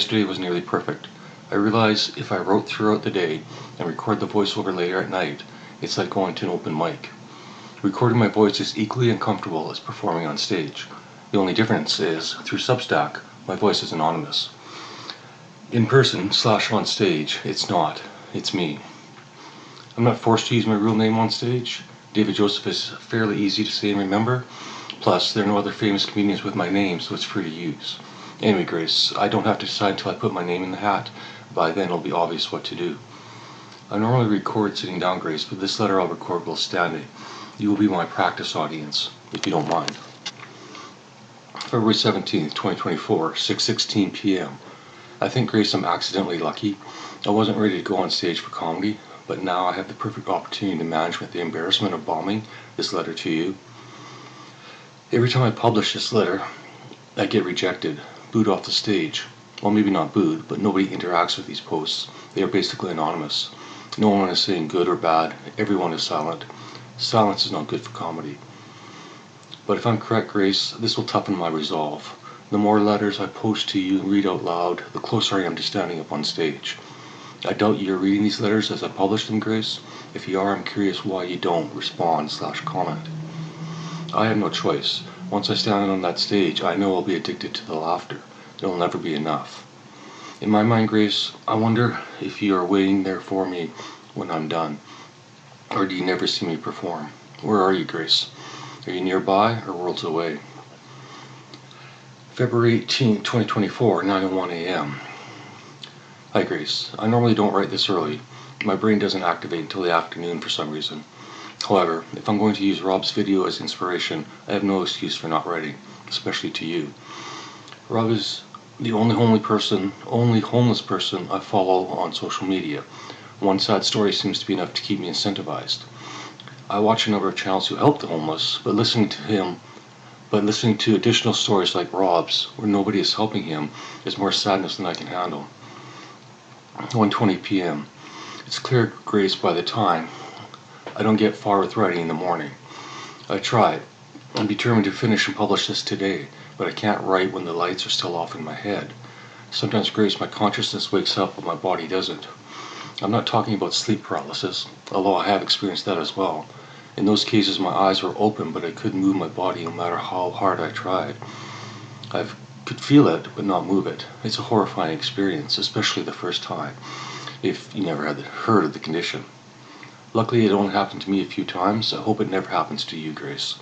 Yesterday was nearly perfect. I realize if I wrote throughout the day and record the voiceover later at night, it's like going to an open mic. Recording my voice is equally uncomfortable as performing on stage. The only difference is, through Substack, my voice is anonymous. In person / on stage, it's not. It's me. I'm not forced to use my real name on stage. David Joseph is fairly easy to say and remember. Plus, there are no other famous comedians with my name, so it's free to use. Anyway, Grace, I don't have to decide until I put my name in the hat. By then it'll be obvious what to do. I normally record sitting down, Grace, but this letter I'll record while standing. You will be my practice audience, if you don't mind. February 17th, 2024, 6:16 p.m. I think, Grace, I'm accidentally lucky. I wasn't ready to go on stage for comedy, but now I have the perfect opportunity to manage with the embarrassment of bombing this letter to you. Every time I publish this letter, I get rejected, booed off the stage. Well, maybe not booed, but nobody interacts with these posts. They are basically anonymous. No one is saying good or bad. Everyone is silent. Silence is not good for comedy. But if I'm correct, Grace, this will toughen my resolve. The more letters I post to you and read out loud, the closer I am to standing up on stage. I doubt you're reading these letters as I publish them, Grace. If you are, I'm curious why you don't respond / comment. I have no choice. Once I stand on that stage, I know I'll be addicted to the laughter. It'll never be enough. In my mind, Grace, I wonder if you are waiting there for me when I'm done. Or do you never see me perform? Where are you, Grace? Are you nearby or worlds away? February 18, 2024, 9:01 a.m. Hi, Grace. I normally don't write this early. My brain doesn't activate until the afternoon for some reason. However, if I'm going to use Rob's video as inspiration, I have no excuse for not writing, especially to you. Rob is the only homeless person I follow on social media. One sad story seems to be enough to keep me incentivized. I watch a number of channels who help the homeless, but listening to additional stories like Rob's, where nobody is helping him, is more sadness than I can handle. 1:20 p.m. It's clear, Grace, by the time I don't get far with writing in the morning. I tried. I'm determined to finish and publish this today, but I can't write when the lights are still off in my head. Sometimes, Grace, my consciousness wakes up but my body doesn't. I'm not talking about sleep paralysis, although I have experienced that as well. In those cases, my eyes were open, but I couldn't move my body no matter how hard I tried. I could feel it, but not move it. It's a horrifying experience, especially the first time, if you never had heard of the condition. Luckily, it only happened to me a few times. I hope it never happens to you, Grace.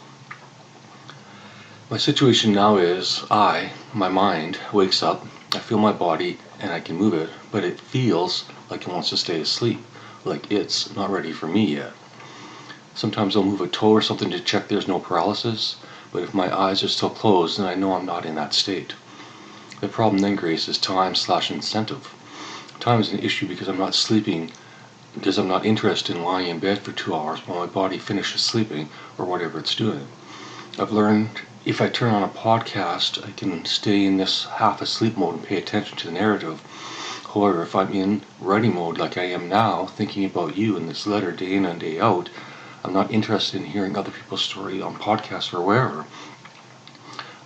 My situation now is, my mind, wakes up, I feel my body, and I can move it, but it feels like it wants to stay asleep, like it's not ready for me yet. Sometimes I'll move a toe or something to check there's no paralysis, but if my eyes are still closed, then I know I'm not in that state. The problem then, Grace, is time / incentive. Time is an issue because I'm not sleeping, because I'm not interested in lying in bed for 2 hours while my body finishes sleeping or whatever it's doing. I've learned if I turn on a podcast, I can stay in this half asleep mode and pay attention to the narrative. However, if I'm in writing mode like I am now, thinking about you in this letter day in and day out, I'm not interested in hearing other people's story on podcasts or wherever.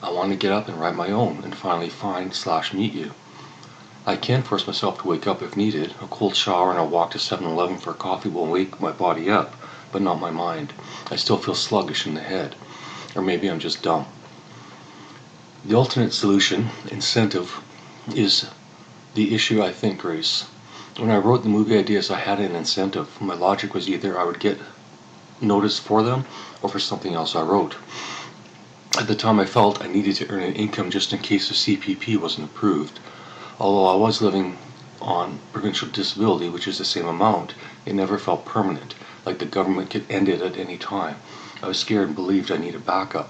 I want to get up and write my own and finally find / meet you. I can force myself to wake up if needed. A cold shower and a walk to 7-Eleven for coffee will wake my body up, but not my mind. I still feel sluggish in the head. Or maybe I'm just dumb. The alternate solution, incentive, is the issue, I think, Grace. When I wrote the movie ideas, I had an incentive. My logic was either I would get noticed for them or for something else I wrote. At the time, I felt I needed to earn an income just in case the CPP wasn't approved. Although I was living on provincial disability, which is the same amount, it never felt permanent, like the government could end it at any time. I was scared and believed I needed backup.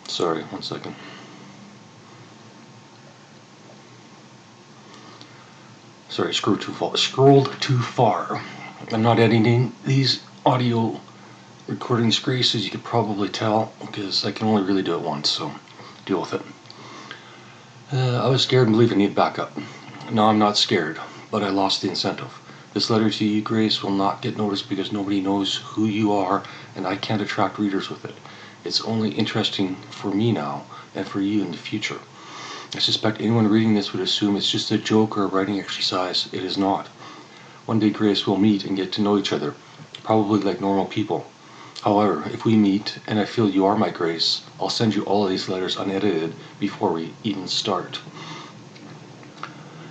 Sorry, 1 second. Sorry, scrolled too far. I'm not editing these audio recordings, Grace, as you could probably tell, because I can only really do it once, so deal with it. I was scared and believed I needed backup. Now I'm not scared, but I lost the incentive. This letter to you, Grace, will not get noticed because nobody knows who you are and I can't attract readers with it. It's only interesting for me now, and for you in the future. I suspect anyone reading this would assume it's just a joke or a writing exercise. It is not. One day, Grace, will meet and get to know each other, probably like normal people. However, if we meet, and I feel you are my Grace, I'll send you all of these letters unedited before we even start.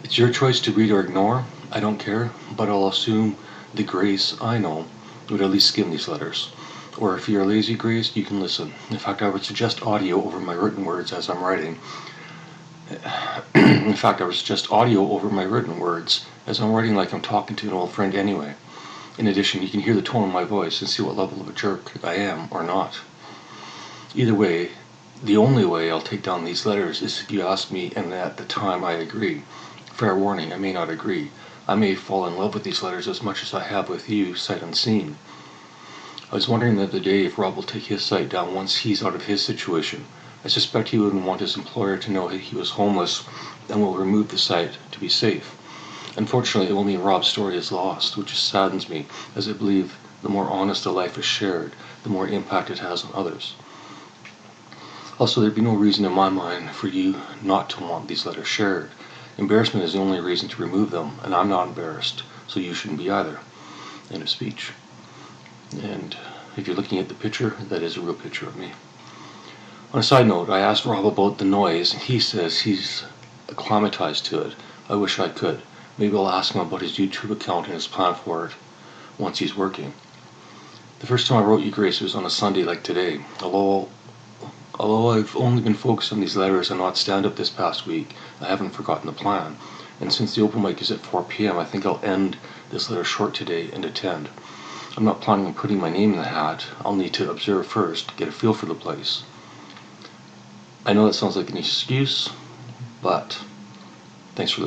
It's your choice to read or ignore. I don't care, but I'll assume the Grace I know would at least skim these letters. Or if you're lazy, Grace, you can listen. In fact, I would suggest audio over my written words as I'm writing. Like I'm talking to an old friend anyway. In addition, you can hear the tone of my voice and see what level of a jerk I am or not. Either way, the only way I'll take down these letters is if you ask me and at the time I agree. Fair warning, I may not agree. I may fall in love with these letters as much as I have with you, sight unseen. I was wondering the other day if Rob will take his site down once he's out of his situation. I suspect he wouldn't want his employer to know he was homeless and will remove the site to be safe. Unfortunately, it will mean Rob's story is lost, which saddens me, as I believe the more honest a life is shared, the more impact it has on others. Also, there'd be no reason in my mind for you not to want these letters shared. Embarrassment is the only reason to remove them, and I'm not embarrassed, so you shouldn't be either. End of speech. And if you're looking at the picture, that is a real picture of me. On a side note, I asked Rob about the noise, and he says he's acclimatized to it. I wish I could. Maybe I'll ask him about his YouTube account and his plan for it once he's working. The first time I wrote you, Grace, was on a Sunday like today. Although I've only been focused on these letters and not stand-up this past week, I haven't forgotten the plan. And since the open mic is at 4 p.m., I think I'll end this letter short today and attend. I'm not planning on putting my name in the hat. I'll need to observe first, get a feel for the place. I know that sounds like an excuse, but thanks for listening.